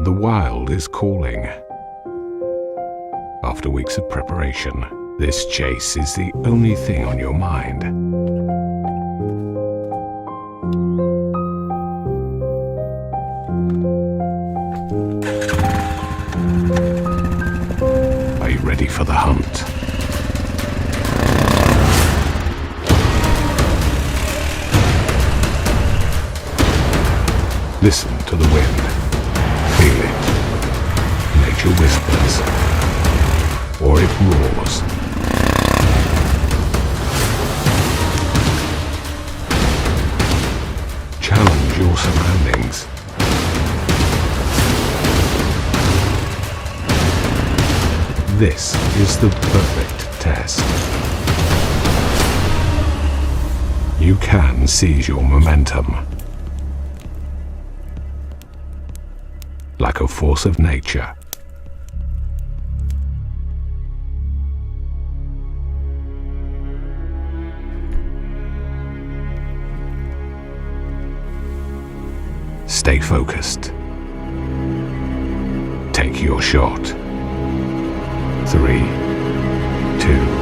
the wild is calling. After weeks of preparation, this chase is the only thing on your mind. Are you ready for the hunt? Listen to the wind. Feel it. Nature whispers. Or it roars. Challenge your surroundings. This is the perfect test. You can seize your momentum. Like a force of nature. Stay focused. Take your shot. 3, 2,